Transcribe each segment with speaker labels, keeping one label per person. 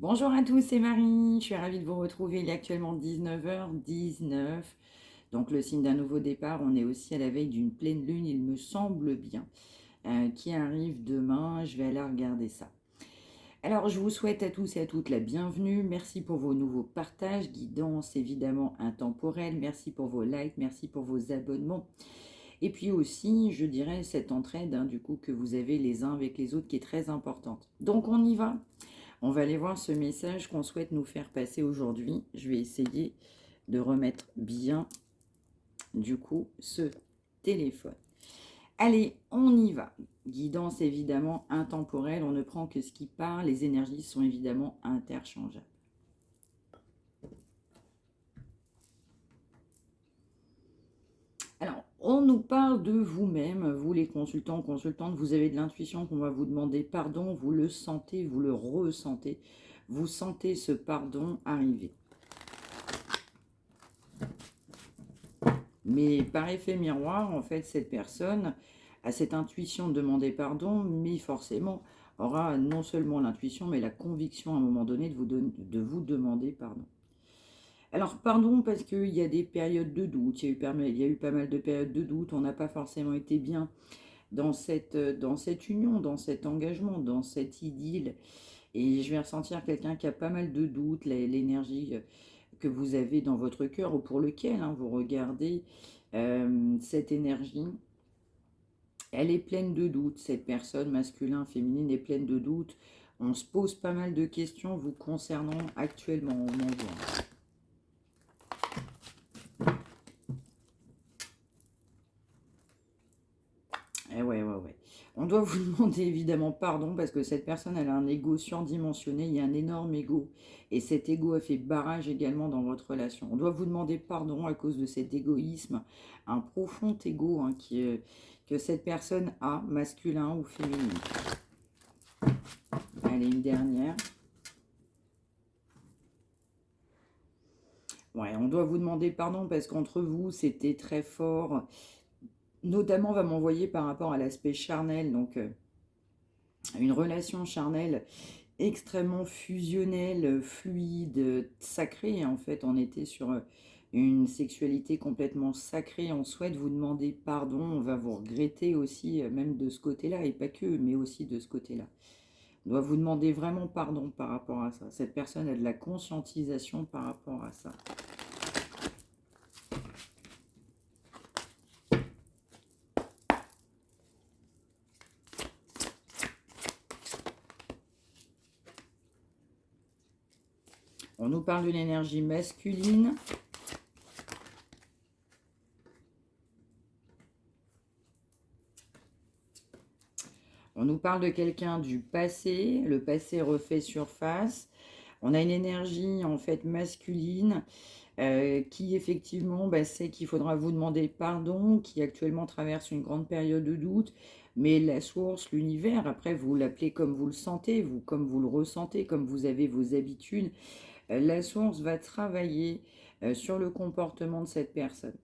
Speaker 1: Bonjour à tous, c'est Marie. Je suis ravie de vous retrouver. Il est actuellement 19h19. Donc le signe d'un nouveau départ. On est aussi à la veille d'une pleine lune, il me semble bien, qui arrive demain. Je vais aller regarder ça. Alors je vous souhaite à tous et à toutes la bienvenue. Merci pour vos nouveaux partages, guidances évidemment intemporelles. Merci pour vos likes, merci pour vos abonnements. Et puis aussi, je dirais, cette entraide du coup que vous avez les uns avec les autres qui est très importante. Donc on y va. On va aller voir ce message qu'on souhaite nous faire passer aujourd'hui. Je vais essayer de remettre bien, du coup, ce téléphone. Allez, on y va. Guidance évidemment intemporelle, on ne prend que ce qui part. Les énergies sont évidemment interchangeables. Alors, on nous parle de vous-même, vous les consultants, consultantes, vous avez de l'intuition qu'on va vous demander pardon, vous le sentez, vous le ressentez, vous sentez ce pardon arriver. Mais par effet miroir, en fait, cette personne a cette intuition de demander pardon, mais forcément aura non seulement l'intuition, mais la conviction à un moment donné de vous demander pardon. Alors, pardon, parce qu'il y a des périodes de doute, il y a eu pas mal de périodes de doute, on n'a pas forcément été bien dans cette union, dans cet engagement, dans cette idylle. Et je vais ressentir quelqu'un qui a pas mal de doutes, l'énergie que vous avez dans votre cœur ou pour lequel vous regardez cette énergie. Elle est pleine de doutes, cette personne masculine, féminine est pleine de doutes. On se pose pas mal de questions vous concernant actuellement au monde. Eh ouais. On doit vous demander évidemment pardon parce que cette personne, elle a un ego surdimensionné, il y a un énorme ego. Et cet ego a fait barrage également dans votre relation. On doit vous demander pardon à cause de cet égoïsme, un profond ego que cette personne a, masculin ou féminin. Allez, une dernière. Ouais, on doit vous demander pardon parce qu'entre vous, c'était très fort. Notamment, on va m'envoyer par rapport à l'aspect charnel, donc une relation charnelle extrêmement fusionnelle, fluide, sacrée. En fait, on était sur une sexualité complètement sacrée. On souhaite vous demander pardon. On va vous regretter aussi, même de ce côté-là, et pas que, mais aussi de ce côté-là. On doit vous demander vraiment pardon par rapport à ça. Cette personne a de la conscientisation par rapport à ça. On nous parle d'une énergie masculine. On nous parle de quelqu'un du passé. Le passé refait surface. On a une énergie en fait masculine qui effectivement sait qu'il faudra vous demander pardon, qui actuellement traverse une grande période de doute. Mais la source, l'univers, après vous l'appelez comme vous le sentez, vous comme vous le ressentez, comme vous avez vos habitudes. La source va travailler sur le comportement de cette personne.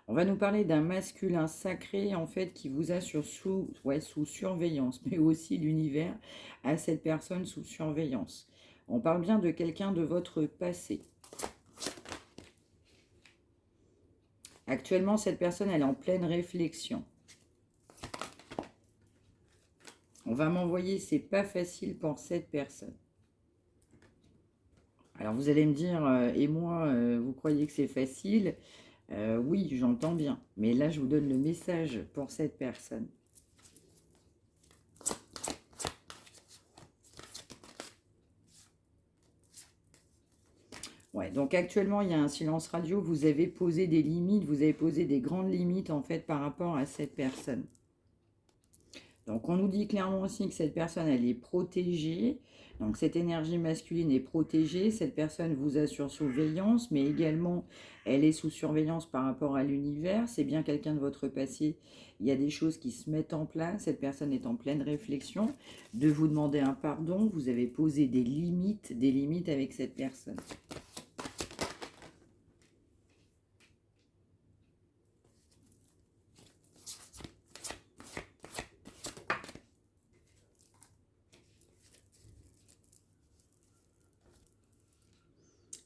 Speaker 1: On va nous parler d'un masculin sacré, en fait, qui vous a sous surveillance, mais aussi l'univers a cette personne sous surveillance. On parle bien de quelqu'un de votre passé. Actuellement, cette personne, elle est en pleine réflexion. On va m'envoyer, c'est pas facile pour cette personne. Alors vous allez me dire, et moi, vous croyez que c'est facile? Oui, j'entends bien. Mais là, je vous donne le message pour cette personne. Ouais, donc actuellement, il y a un silence radio. Vous avez posé des limites, vous avez posé des grandes limites, en fait, par rapport à cette personne. Donc, on nous dit clairement aussi que cette personne, elle est protégée. Donc, cette énergie masculine est protégée. Cette personne vous a sur surveillance, mais également, elle est sous surveillance par rapport à l'univers. C'est bien quelqu'un de votre passé. Il y a des choses qui se mettent en place. Cette personne est en pleine réflexion de vous demander un pardon. Vous avez posé des limites avec cette personne.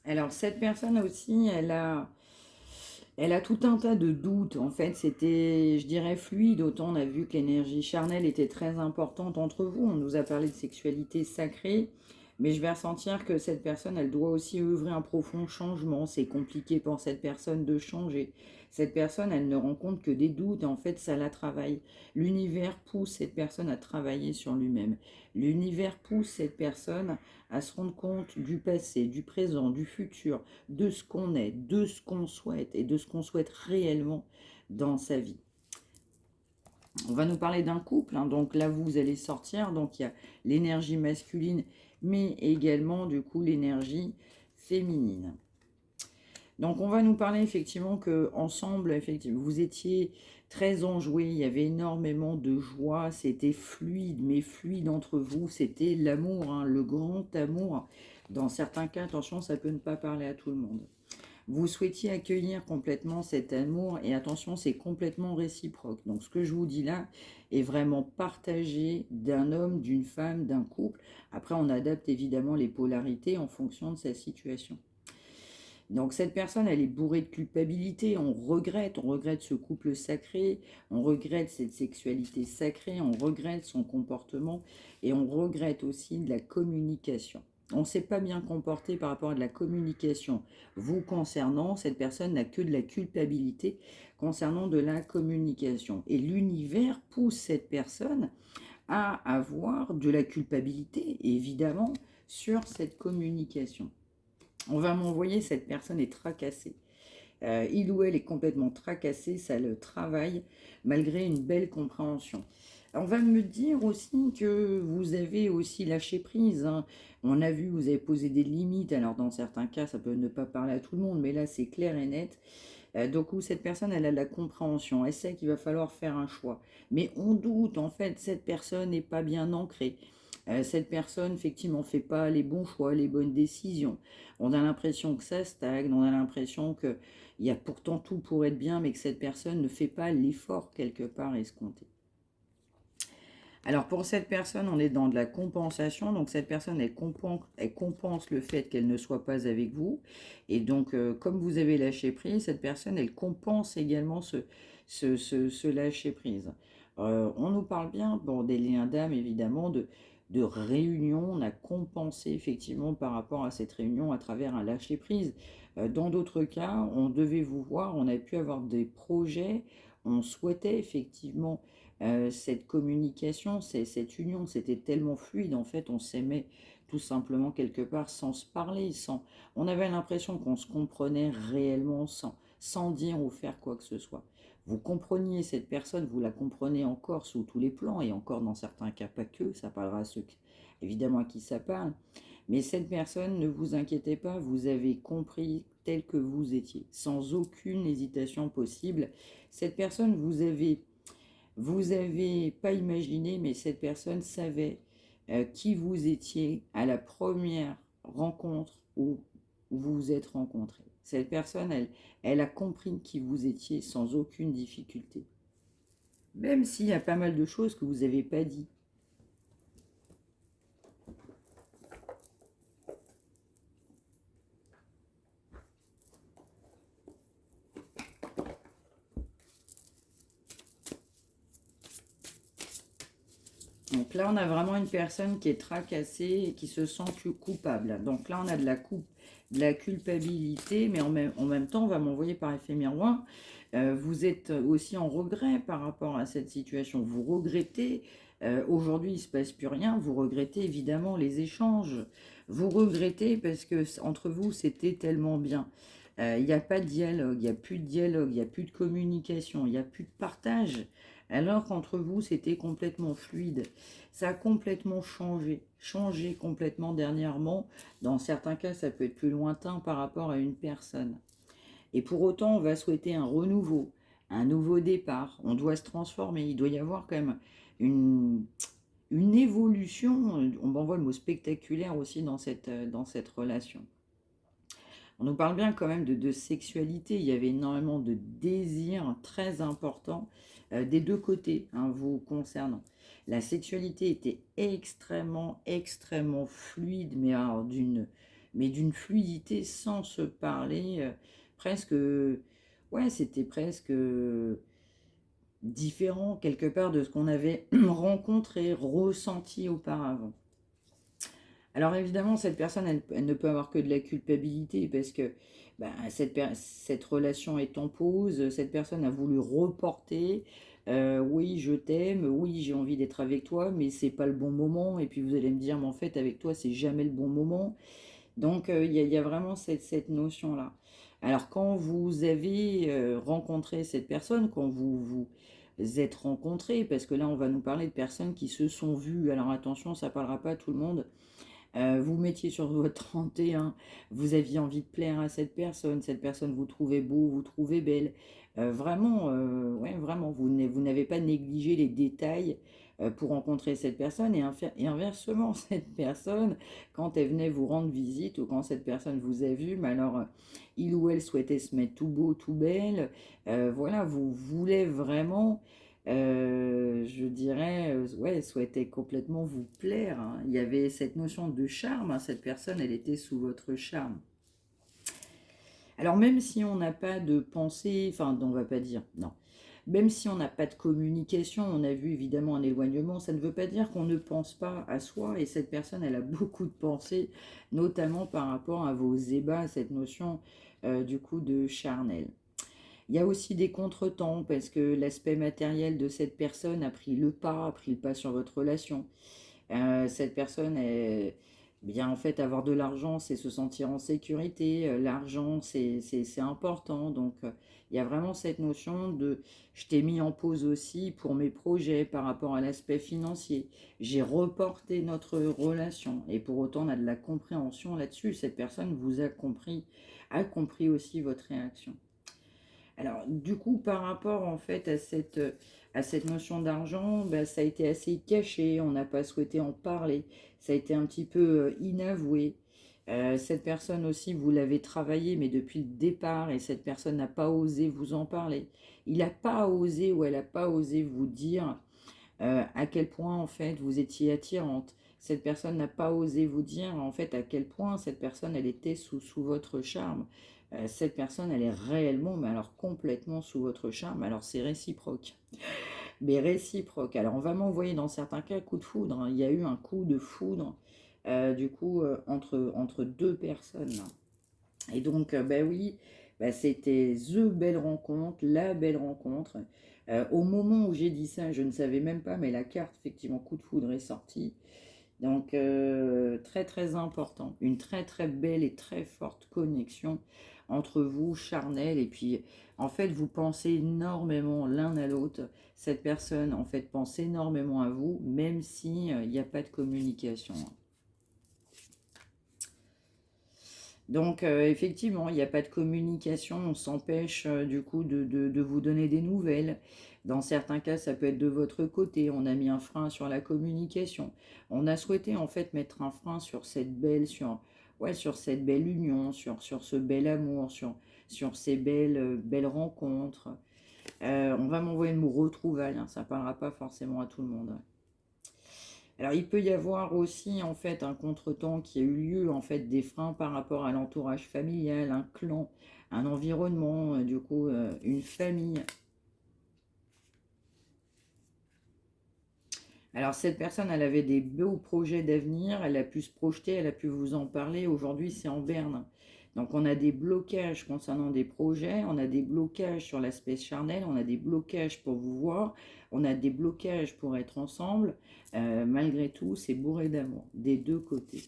Speaker 1: Alors, cette personne aussi, elle a tout un tas de doutes. En fait, c'était, je dirais, fluide. Autant on a vu que l'énergie charnelle était très importante entre vous. On nous a parlé de sexualité sacrée. Mais je vais ressentir que cette personne, elle doit aussi œuvrer un profond changement. C'est compliqué pour cette personne de changer. Cette personne, elle ne rencontre que des doutes. Et en fait, ça la travaille. L'univers pousse cette personne à travailler sur lui-même. L'univers pousse cette personne à se rendre compte du passé, du présent, du futur, de ce qu'on est, de ce qu'on souhaite et de ce qu'on souhaite réellement dans sa vie. On va nous parler d'un couple, hein, donc là vous allez sortir, donc il y a l'énergie masculine, mais également du coup l'énergie féminine. Donc on va nous parler effectivement que ensemble, effectivement, vous étiez très enjoués, il y avait énormément de joie, c'était fluide, mais fluide entre vous, c'était l'amour, hein, le grand amour. Dans certains cas, attention, ça peut ne pas parler à tout le monde. Vous souhaitiez accueillir complètement cet amour et attention, c'est complètement réciproque. Donc ce que je vous dis là est vraiment partagé d'un homme, d'une femme, d'un couple. Après, on adapte évidemment les polarités en fonction de sa situation. Donc cette personne, elle est bourrée de culpabilité, on regrette ce couple sacré, on regrette cette sexualité sacrée, on regrette son comportement et on regrette aussi de la communication. On ne s'est pas bien comporté par rapport à de la communication vous concernant. Cette personne n'a que de la culpabilité concernant de la communication. Et l'univers pousse cette personne à avoir de la culpabilité, évidemment, sur cette communication. On va m'envoyer cette personne est tracassée. Il ou elle est complètement tracassé, ça le travaille malgré une belle compréhension. On va me dire aussi que vous avez aussi lâché prise, hein. On a vu, vous avez posé des limites. Alors dans certains cas, ça peut ne pas parler à tout le monde, mais là c'est clair et net. Donc où cette personne, elle a de la compréhension, elle sait qu'il va falloir faire un choix. Mais on doute, en fait, cette personne n'est pas bien ancrée. Cette personne, effectivement, ne fait pas les bons choix, les bonnes décisions. On a l'impression que ça stagne, on a l'impression qu'il y a pourtant tout pour être bien, mais que cette personne ne fait pas l'effort quelque part escompté. Alors pour cette personne, on est dans de la compensation. Donc cette personne, elle compense le fait qu'elle ne soit pas avec vous. Et donc, comme vous avez lâché prise, cette personne, elle compense également ce lâcher prise. On nous parle bien, bon, des liens d'âme, évidemment, de réunion. On a compensé effectivement par rapport à cette réunion à travers un lâcher prise. Dans d'autres cas, on devait vous voir, on a pu avoir des projets, on souhaitait effectivement cette communication, cette union, c'était tellement fluide, en fait, on s'aimait tout simplement quelque part sans se parler, on avait l'impression qu'on se comprenait réellement sans dire ou faire quoi que ce soit. Vous compreniez cette personne, vous la comprenez encore sous tous les plans, et encore dans certains cas pas que, ça parlera à ceux évidemment à qui ça parle, mais cette personne, ne vous inquiétez pas, vous avez compris tel que vous étiez, sans aucune hésitation possible. Cette personne, vous avez pas imaginé, mais cette personne savait qui vous étiez à la première rencontre où vous vous êtes rencontrés. Cette personne, elle a compris qui vous étiez sans aucune difficulté. Même s'il y a pas mal de choses que vous n'avez pas dit. Donc là, on a vraiment une personne qui est tracassée et qui se sent coupable. Donc là, on a de la culpabilité, mais en même temps, on va m'envoyer par effet miroir. Vous êtes aussi en regret par rapport à cette situation. Vous regrettez, aujourd'hui, il ne se passe plus rien. Vous regrettez évidemment les échanges. Vous regrettez parce que entre vous, c'était tellement bien. Il n'y a pas de dialogue, il n'y a plus de dialogue, il n'y a plus de communication, il n'y a plus de partage. Alors qu'entre vous, c'était complètement fluide. Ça a complètement changé complètement dernièrement. Dans certains cas, ça peut être plus lointain par rapport à une personne. Et pour autant, on va souhaiter un renouveau, un nouveau départ. On doit se transformer. Il doit y avoir quand même une, une évolution. On m'envoie le mot spectaculaire aussi dans cette relation. On nous parle bien quand même de sexualité. Il y avait énormément de désirs très importants des deux côtés, hein, vous concernant. La sexualité était extrêmement, extrêmement fluide, mais alors mais d'une fluidité sans se parler, presque, ouais, c'était presque différent quelque part de ce qu'on avait rencontré, ressenti auparavant. Alors évidemment, cette personne, elle ne peut avoir que de la culpabilité parce que bah, cette relation est en pause, cette personne a voulu reporter, oui, je t'aime, oui, j'ai envie d'être avec toi, mais c'est pas le bon moment, et puis vous allez me dire, mais en fait, avec toi, c'est jamais le bon moment. Donc il y a vraiment cette notion-là. Alors quand vous avez rencontré cette personne, quand vous êtes rencontrés, parce que là, on va nous parler de personnes qui se sont vues, alors attention, ça parlera pas à tout le monde. Vous mettiez sur votre 31, vous aviez envie de plaire à cette personne vous trouvait beau, vous trouvez belle. Vraiment, ouais, vraiment, vous n'avez pas négligé les détails pour rencontrer cette personne et inversement, cette personne, quand elle venait vous rendre visite ou quand cette personne vous a vu, mais alors il ou elle souhaitait se mettre tout beau, tout belle, voilà, vous voulez vraiment je dirais, ouais, souhaitait complètement vous plaire, hein. Il y avait cette notion de charme, hein. Cette personne, elle était sous votre charme. Alors même si on n'a pas de pensée, enfin, on va pas dire, non. Même si on n'a pas de communication, on a vu évidemment un éloignement, ça ne veut pas dire qu'on ne pense pas à soi, et cette personne, elle a beaucoup de pensées, notamment par rapport à vos ébats, cette notion du coup de charnel. Il y a aussi des contretemps parce que l'aspect matériel de cette personne a pris le pas sur votre relation. Cette personne est bien en fait avoir de l'argent, c'est se sentir en sécurité. L'argent, c'est important. Donc il y a vraiment cette notion de je t'ai mis en pause aussi pour mes projets par rapport à l'aspect financier. J'ai reporté notre relation et pour autant on a de la compréhension là-dessus. Cette personne vous a compris aussi votre réaction. Alors, du coup, par rapport en fait à cette notion d'argent, bah, ça a été assez caché, on n'a pas souhaité en parler, ça a été un petit peu inavoué. Cette personne aussi, vous l'avez travaillé, mais depuis le départ, et cette personne n'a pas osé vous en parler. Il n'a pas osé ou elle n'a pas osé vous dire à quel point en fait vous étiez attirante. Cette personne n'a pas osé vous dire en fait à quel point cette personne elle était sous votre charme. Cette personne elle est réellement, mais alors complètement sous votre charme. Alors c'est réciproque. Mais réciproque. Alors on va m'envoyer dans certains cas coup de foudre, hein. Il y a eu un coup de foudre du coup entre deux personnes, là. Et donc, bah oui, bah c'était the belle rencontre, la belle rencontre. Au moment où j'ai dit ça, je ne savais même pas, mais la carte, effectivement, coup de foudre est sortie. Donc, très très important. Une très très belle et très forte connexion entre vous, charnel, et puis en fait, vous pensez énormément l'un à l'autre. Cette personne, en fait, pense énormément à vous, même si il n'y a pas de communication. Donc, effectivement, il n'y a pas de communication, on s'empêche du coup de vous donner des nouvelles. Dans certains cas, ça peut être de votre côté, on a mis un frein sur la communication. On a souhaité en fait mettre un frein sur cette belle, ouais, sur cette belle union, sur ce bel amour, sur ces belles rencontres. On va m'envoyer le mot retrouvailles, hein, ça ne parlera pas forcément à tout le monde. Alors, il peut y avoir aussi en fait un contretemps qui a eu lieu, en fait des freins par rapport à l'entourage familial, un clan, un environnement, du coup une famille. Alors cette personne, elle avait des beaux projets d'avenir, elle a pu se projeter, elle a pu vous en parler. Aujourd'hui, c'est en berne. Donc on a des blocages concernant des projets, on a des blocages sur l'aspect charnel, on a des blocages pour vous voir, on a des blocages pour être ensemble. Malgré tout, c'est bourré d'amour, des deux côtés.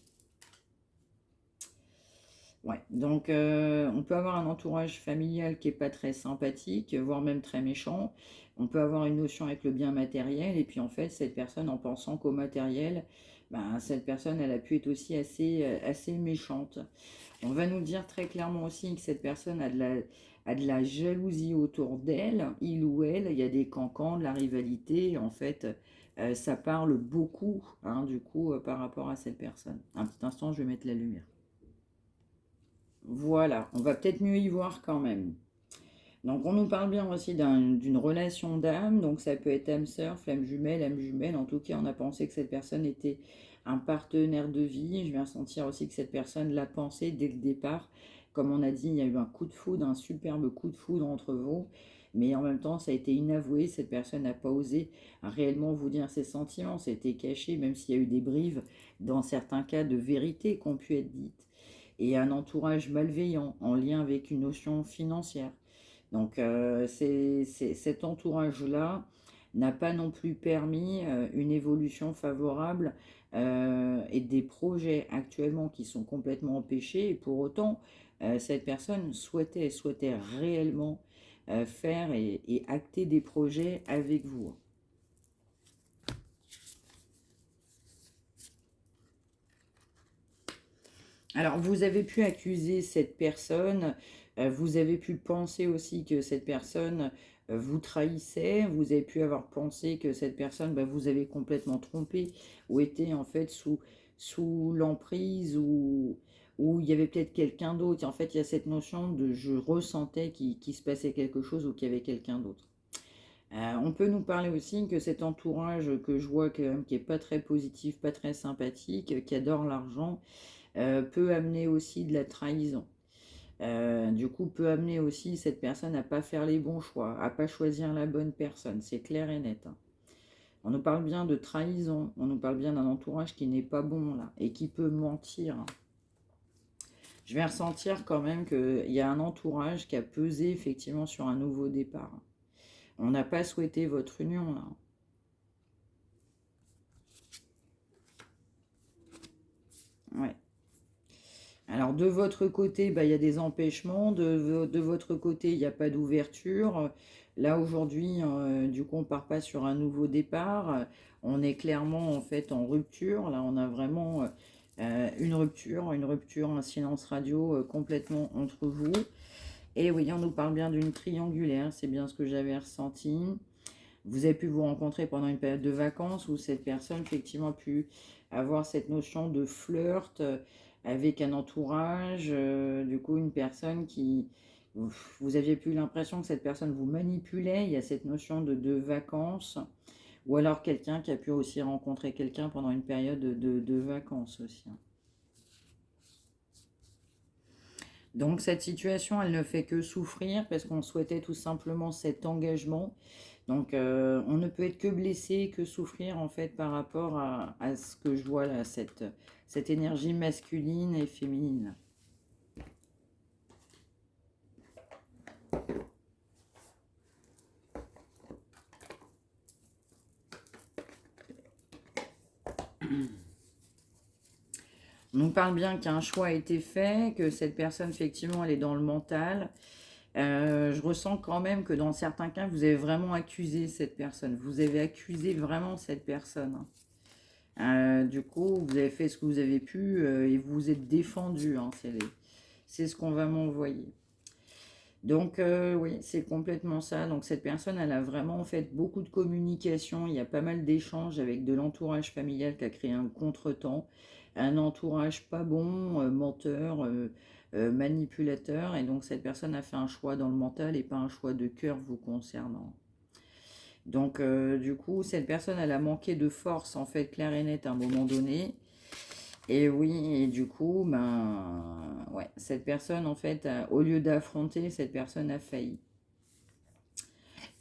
Speaker 1: Ouais, donc on peut avoir un entourage familial qui est pas très sympathique, voire même très méchant. On peut avoir une notion avec le bien matériel, et puis en fait, cette personne, en pensant qu'au matériel, ben, cette personne, elle a pu être aussi assez méchante. On va nous dire très clairement aussi que cette personne a de la jalousie autour d'elle, il ou elle, il y a des cancans, de la rivalité, en fait, ça parle beaucoup, hein, du coup, par rapport à cette personne. Un petit instant, je vais mettre la lumière. Voilà, on va peut-être mieux y voir quand même. Donc on nous parle bien aussi d'une relation d'âme, donc ça peut être âme sœur, âme jumelle, en tout cas on a pensé que cette personne était un partenaire de vie, je vais ressentir aussi que cette personne l'a pensé dès le départ, comme on a dit, il y a eu un coup de foudre, un superbe coup de foudre entre vous, mais en même temps ça a été inavoué, cette personne n'a pas osé réellement vous dire ses sentiments, c'était caché, même s'il y a eu des brives, dans certains cas de vérité qui ont pu être dites, et un entourage malveillant en lien avec une notion financière. Donc cet entourage-là n'a pas non plus permis une évolution favorable et des projets actuellement qui sont complètement empêchés. Et pour autant, cette personne souhaitait réellement faire et acter des projets avec vous. Alors, vous avez pu accuser cette personne, vous avez pu penser aussi que cette personne vous trahissait, vous avez pu avoir pensé que cette personne bah, vous avait complètement trompé ou était en fait sous l'emprise ou il y avait peut-être quelqu'un d'autre. En fait, il y a cette notion de je ressentais qu'il se passait quelque chose ou qu'il y avait quelqu'un d'autre. On peut nous parler aussi que cet entourage que je vois quand même, qui est pas très positif, pas très sympathique, qui adore l'argent, peut amener aussi de la trahison. Du coup, peut amener aussi cette personne à pas faire les bons choix, à pas choisir la bonne personne. C'est clair et net, hein. On nous parle bien de trahison, on nous parle bien d'un entourage qui n'est pas bon là et qui peut mentir, hein. Je vais ressentir quand même qu'il y a un entourage qui a pesé effectivement sur un nouveau départ. On n'a pas souhaité votre union là. Ouais. Alors de votre côté, bah, il y a des empêchements, de votre côté, il n'y a pas d'ouverture. Là aujourd'hui, du coup, on ne part pas sur un nouveau départ. On est clairement en fait en rupture. Là, on a vraiment une rupture, un silence radio complètement entre vous. Et oui, on nous parle bien d'une triangulaire, c'est bien ce que j'avais ressenti. Vous avez pu vous rencontrer pendant une période de vacances où cette personne, effectivement, a pu avoir cette notion de flirt avec un entourage, du coup, une personne qui... Vous aviez plus l'impression que cette personne vous manipulait, il y a cette notion de vacances, ou alors quelqu'un qui a pu aussi rencontrer quelqu'un pendant une période de vacances aussi, hein. Donc cette situation, elle ne fait que souffrir parce qu'on souhaitait tout simplement cet engagement. Donc on ne peut être que blessé, que souffrir en fait par rapport à ce que je vois là, cette énergie masculine et féminine. On nous parle bien qu'un choix a été fait, que cette personne effectivement elle est dans le mental. Je ressens quand même que dans certains cas, vous avez vraiment accusé cette personne. Vous avez accusé vraiment cette personne, hein. Du coup, vous avez fait ce que vous avez pu et vous vous êtes défendu, hein, c'est ce qu'on va m'envoyer. Donc oui, c'est complètement ça. Donc cette personne, elle a vraiment fait beaucoup de communication. Il y a pas mal d'échanges avec de l'entourage familial qui a créé un contretemps. Un entourage pas bon, menteur, manipulateur. Et donc cette personne a fait un choix dans le mental et pas un choix de cœur vous concernant. Donc du coup, cette personne, elle a manqué de force, en fait, claire et nette à un moment donné. Et oui, et du coup, ben, ouais, cette personne, en fait, au lieu d'affronter, cette personne a failli.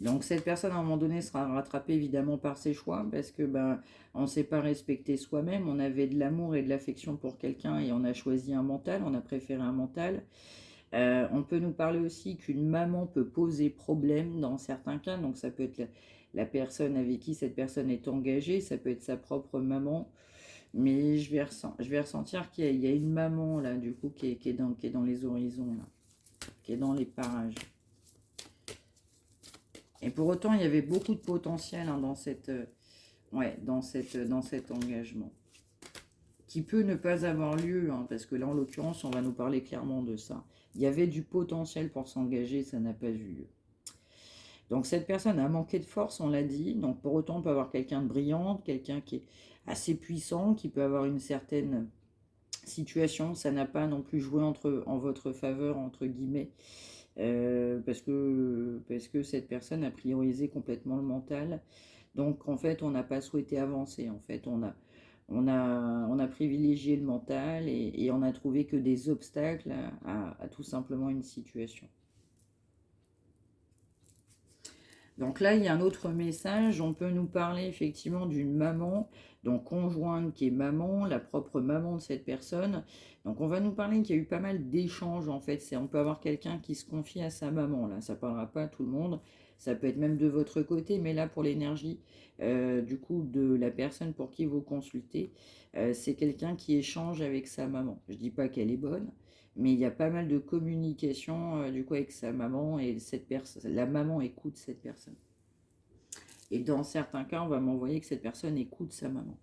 Speaker 1: Donc cette personne, à un moment donné, sera rattrapée évidemment par ses choix, parce que ben, on ne s'est pas respecté soi-même, on avait de l'amour et de l'affection pour quelqu'un, et on a choisi un mental, on a préféré un mental. On peut nous parler aussi qu'une maman peut poser problème dans certains cas, donc ça peut être la personne avec qui cette personne est engagée, ça peut être sa propre maman, mais je vais ressentir qu'il y a une maman là, du coup, qui est dans les horizons, là, qui est dans les parages. Et pour autant, il y avait beaucoup de potentiel hein, ouais, dans cet engagement, qui peut ne pas avoir lieu, hein, parce que là, en l'occurrence, on va nous parler clairement de ça. Il y avait du potentiel pour s'engager, ça n'a pas eu lieu. Donc cette personne a manqué de force, on l'a dit. Donc pour autant, on peut avoir quelqu'un de brillant, quelqu'un qui est assez puissant, qui peut avoir une certaine situation. Ça n'a pas non plus joué en votre faveur, entre guillemets. parce que cette personne a priorisé complètement le mental. Donc en fait, on n'a pas souhaité avancer. En fait, on a privilégié le mental et on a trouvé que des obstacles à tout simplement une situation. Donc là, il y a un autre message. On peut nous parler effectivement d'une maman, donc conjointe qui est maman, la propre maman de cette personne. Donc on va nous parler qu'il y a eu pas mal d'échanges en fait. On peut avoir quelqu'un qui se confie à sa maman. Là, ça parlera pas à tout le monde. Ça peut être même de votre côté, mais là pour l'énergie du coup de la personne pour qui vous consultez, c'est quelqu'un qui échange avec sa maman. Je dis pas qu'elle est bonne, mais il y a pas mal de communication du coup avec sa maman et cette personne, la maman écoute cette personne. Et dans certains cas, on va m'envoyer que cette personne écoute sa maman.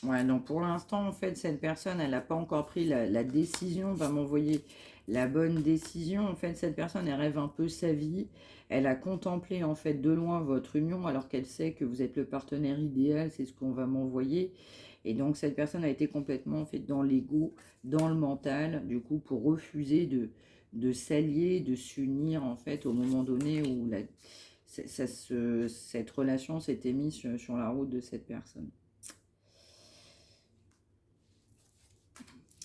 Speaker 1: Ouais, donc pour l'instant, en fait, cette personne, elle n'a pas encore pris la décision, va m'envoyer la bonne décision. En fait, cette personne, elle rêve un peu sa vie. Elle a contemplé, en fait, de loin votre union, alors qu'elle sait que vous êtes le partenaire idéal, c'est ce qu'on va m'envoyer. Et donc, cette personne a été complètement, en fait, dans l'ego, dans le mental, du coup, pour refuser de s'allier, de s'unir, en fait, au moment donné où cette relation s'était mise sur la route de cette personne.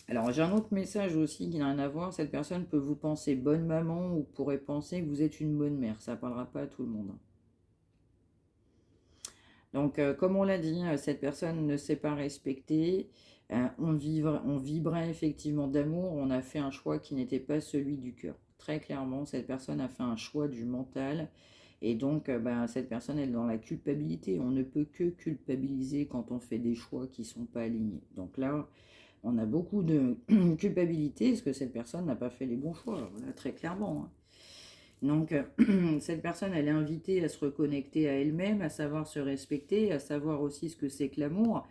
Speaker 1: Alors, j'ai un autre message aussi qui n'a rien à voir. Cette personne peut vous penser bonne maman ou pourrait penser que vous êtes une bonne mère. Ça ne parlera pas à tout le monde. Donc, comme on l'a dit, cette personne ne s'est pas respectée. On vibrait effectivement d'amour. On a fait un choix qui n'était pas celui du cœur. Très clairement, cette personne a fait un choix du mental. Et donc, cette personne est dans la culpabilité. On ne peut que culpabiliser quand on fait des choix qui ne sont pas alignés. Donc là, on a beaucoup de culpabilité parce que cette personne n'a pas fait les bons choix, voilà, très clairement. Hein. Donc, cette personne, elle est invitée à se reconnecter à elle-même, à savoir se respecter, à savoir aussi ce que c'est que l'amour,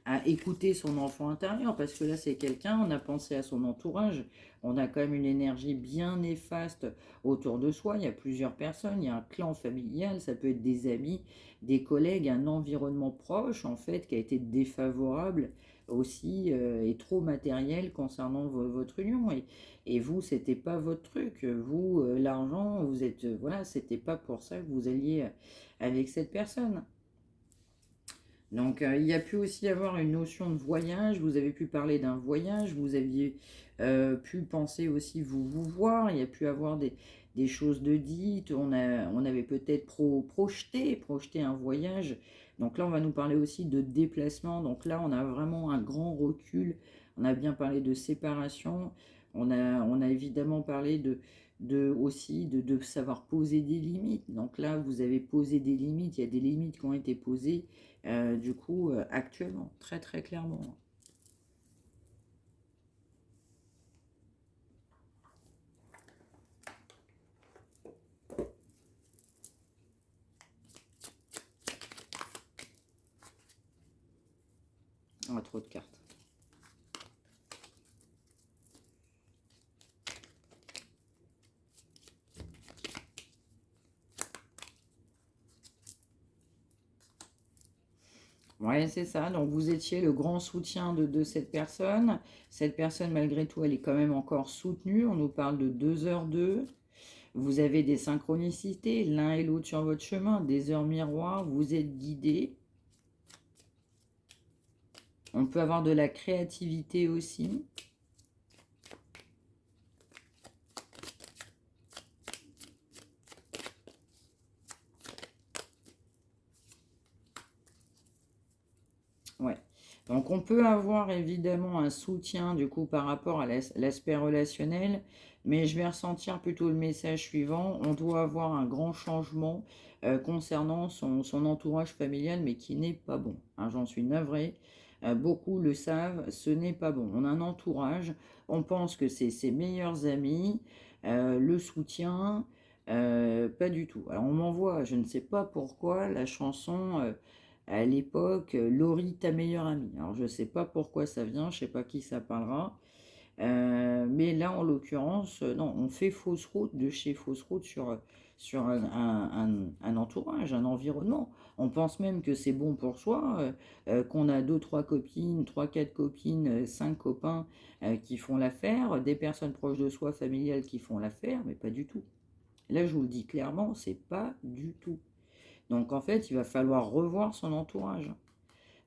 Speaker 1: à écouter son enfant intérieur, parce que là, c'est quelqu'un, on a pensé à son entourage, on a quand même une énergie bien néfaste autour de soi, il y a plusieurs personnes, il y a un clan familial, ça peut être des amis, des collègues, un environnement proche, en fait, qui a été défavorable aussi et trop matériel concernant votre union. Et vous, c'était pas votre truc. Vous, l'argent, vous êtes, voilà, c'était pas pour ça que vous alliez avec cette personne. Donc, il y a pu aussi avoir une notion de voyage. Vous avez pu parler d'un voyage. Vous aviez pu penser aussi vous voir. Il y a pu avoir des choses de dites. On avait peut-être projeté un voyage. Donc là, on va nous parler aussi de déplacement. Donc là, on a vraiment un grand recul. On a bien parlé de séparation. On a évidemment parlé aussi de savoir poser des limites. Donc là, vous avez posé des limites. Il y a des limites qui ont été posées du coup, actuellement, très très clairement. On a trop de cartes. Ouais, c'est ça. Donc, vous étiez le grand soutien de cette personne. Cette personne, malgré tout, elle est quand même encore soutenue. On nous parle de 2h02. Vous avez des synchronicités, l'un et l'autre sur votre chemin, des heures miroirs. Vous êtes guidé. On peut avoir de la créativité aussi. Ouais. Donc on peut avoir évidemment un soutien du coup par rapport à l'aspect relationnel, mais je vais ressentir plutôt le message suivant. On doit avoir un grand changement concernant son entourage familial, mais qui n'est pas bon. Hein, j'en suis navrée. Beaucoup le savent, ce n'est pas bon. On a un entourage, on pense que c'est ses meilleurs amis, le soutien, pas du tout. Alors on m'envoie, je ne sais pas pourquoi, la chanson. à l'époque, Laurie, ta meilleure amie. Alors, je ne sais pas pourquoi ça vient, je ne sais pas qui ça parlera. Mais là, en l'occurrence, non, on fait fausse route de chez fausse route sur un entourage, un environnement. On pense même que c'est bon pour soi, qu'on a deux, trois copines, trois, quatre copines, cinq copains qui font l'affaire, des personnes proches de soi, familiales qui font l'affaire, mais pas du tout. Là, je vous le dis clairement, c'est pas du tout. Donc, en fait, il va falloir revoir son entourage.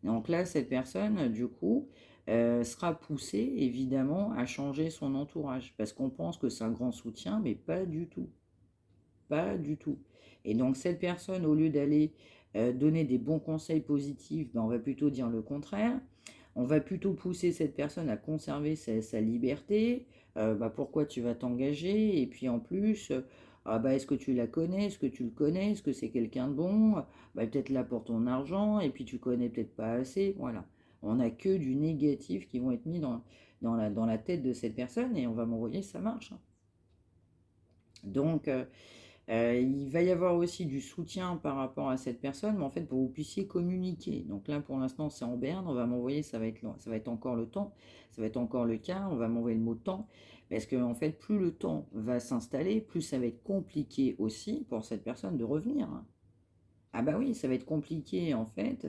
Speaker 1: Donc là, cette personne, du coup, sera poussée, évidemment, à changer son entourage. Parce qu'on pense que c'est un grand soutien, mais pas du tout. Pas du tout. Et donc, cette personne, au lieu d'aller donner des bons conseils positifs, ben, on va plutôt dire le contraire. On va plutôt pousser cette personne à conserver sa liberté. Bah, pourquoi tu vas t'engager? Et puis en plus, ah bah, est-ce que tu la connais? Est-ce que tu le connais? Est-ce que c'est quelqu'un de bon? Bah, peut-être là pour ton argent, et puis tu connais peut-être pas assez. Voilà. On n'a que du négatif qui vont être mis dans la tête de cette personne, et on va m'envoyer, ça marche, hein. Donc, il va y avoir aussi du soutien par rapport à cette personne, mais en fait, pour que vous puissiez communiquer. Donc là, pour l'instant, c'est en berne. On va m'envoyer, ça va être encore le temps, ça va être encore le cas. On va m'envoyer le mot temps, parce que en fait, plus le temps va s'installer, plus ça va être compliqué aussi pour cette personne de revenir, hein. Ah bah oui, ça va être compliqué en fait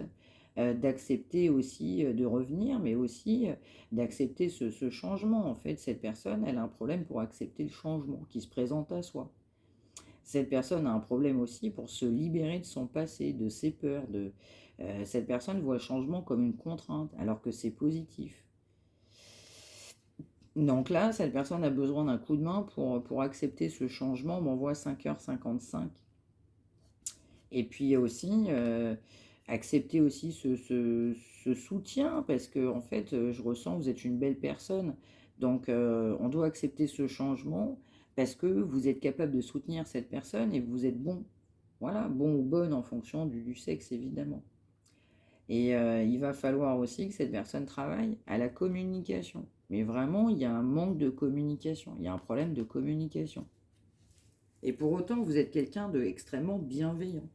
Speaker 1: d'accepter aussi de revenir, mais aussi d'accepter ce changement. En fait, cette personne, elle a un problème pour accepter le changement qui se présente à soi. Cette personne a un problème aussi pour se libérer de son passé, de ses peurs. Cette personne voit le changement comme une contrainte, alors que c'est positif. Donc là, cette personne a besoin d'un coup de main pour accepter ce changement. On m'envoie 5h55. Et puis aussi, accepter aussi ce soutien, parce que en fait, je ressens que vous êtes une belle personne. Donc, on doit accepter ce changement parce que vous êtes capable de soutenir cette personne et vous êtes bon. Voilà, bon ou bonne en fonction du sexe, évidemment. Et il va falloir aussi que cette personne travaille à la communication. Mais vraiment, il y a un manque de communication. Il y a un problème de communication. Et pour autant, vous êtes quelqu'un d'extrêmement bienveillant.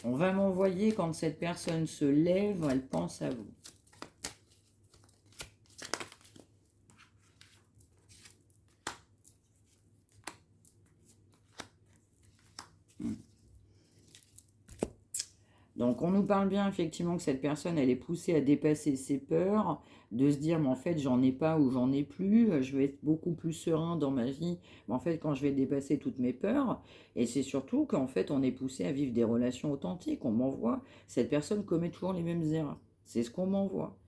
Speaker 1: On va m'envoyer quand cette personne se lève, elle pense à vous. Donc on nous parle bien effectivement que cette personne, elle est poussée à dépasser ses peurs, de se dire mais en fait j'en ai pas ou j'en ai plus, je vais être beaucoup plus serein dans ma vie, mais en fait quand je vais dépasser toutes mes peurs, et c'est surtout qu'en fait on est poussé à vivre des relations authentiques, on m'envoie, cette personne commet toujours les mêmes erreurs, c'est ce qu'on m'envoie.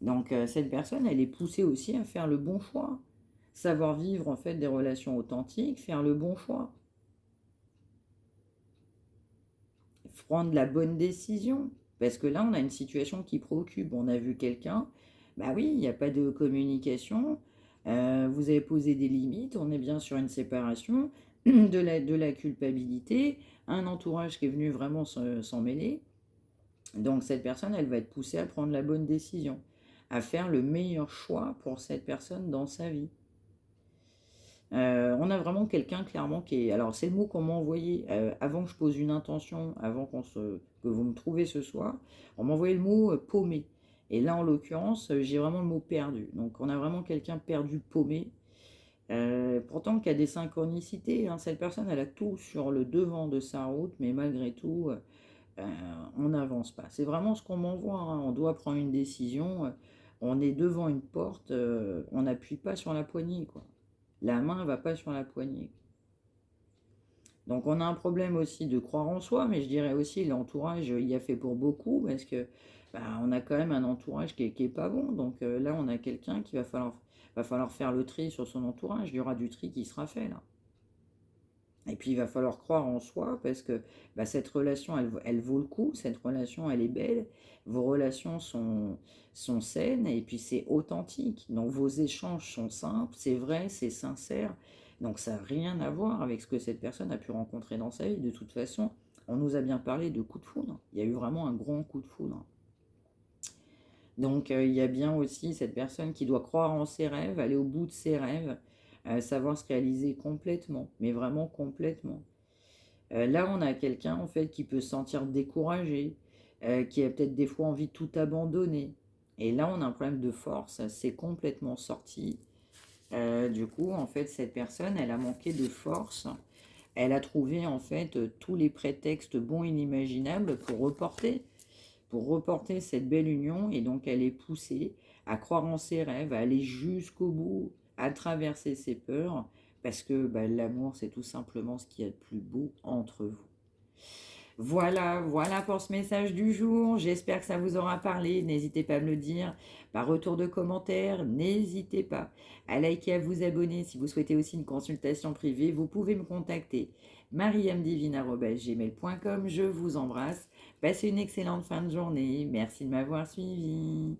Speaker 1: Donc cette personne, elle est poussée aussi à faire le bon choix, savoir vivre en fait des relations authentiques, faire le bon choix, prendre la bonne décision. Parce que là, on a une situation qui préoccupe. On a vu quelqu'un, bah oui, il n'y a pas de communication, vous avez posé des limites, on est bien sur une séparation, de la culpabilité, un entourage qui est venu vraiment s'en mêler. Donc cette personne, elle va être poussée à prendre la bonne décision, à faire le meilleur choix pour cette personne dans sa vie. On a vraiment quelqu'un clairement qui est. Alors, c'est le mot qu'on m'a envoyé avant que je pose une intention, avant que vous me trouvez ce soir. On m'a envoyé le mot paumé. Et là, en l'occurrence, j'ai vraiment le mot perdu. Donc, on a vraiment quelqu'un perdu, paumé. Pourtant, qui a des synchronicités, hein. Cette personne, elle a tout sur le devant de sa route, mais malgré tout, on n'avance pas. C'est vraiment ce qu'on m'envoie, hein. On doit prendre une décision. On est devant une porte, on n'appuie pas sur la poignée, quoi. La main ne va pas sur la poignée. Donc on a un problème aussi de croire en soi, mais je dirais aussi l'entourage y a fait pour beaucoup, parce que bah, on a quand même un entourage qui est pas bon. Donc là, on a quelqu'un qui va falloir faire le tri sur son entourage. Il y aura du tri qui sera fait là. Et puis il va falloir croire en soi parce que bah, cette relation, elle vaut le coup, cette relation, elle est belle, vos relations sont saines et puis c'est authentique. Donc vos échanges sont simples, c'est vrai, c'est sincère. Donc ça n'a rien à voir avec ce que cette personne a pu rencontrer dans sa vie. De toute façon, on nous a bien parlé de coup de foudre. Il y a eu vraiment un grand coup de foudre. Donc, il y a bien aussi cette personne qui doit croire en ses rêves, aller au bout de ses rêves, savoir se réaliser complètement, mais vraiment complètement. Là, on a quelqu'un en fait qui peut se sentir découragé, qui a peut-être des fois envie de tout abandonner. Et là, on a un problème de force, c'est complètement sorti. Du coup, en fait, cette personne, elle a manqué de force. Elle a trouvé en fait tous les prétextes bons et inimaginables pour reporter cette belle union. Et donc, elle est poussée à croire en ses rêves, à aller jusqu'au bout, à traverser ses peurs, parce que bah, l'amour, c'est tout simplement ce qu'il y a de plus beau entre vous. Voilà, voilà pour ce message du jour. J'espère que ça vous aura parlé. N'hésitez pas à me le dire par retour de commentaires. N'hésitez pas à liker, à vous abonner. Si vous souhaitez aussi une consultation privée, vous pouvez me contacter. mariamdivine@gmail.com. Je vous embrasse. Passez une excellente fin de journée. Merci de m'avoir suivi.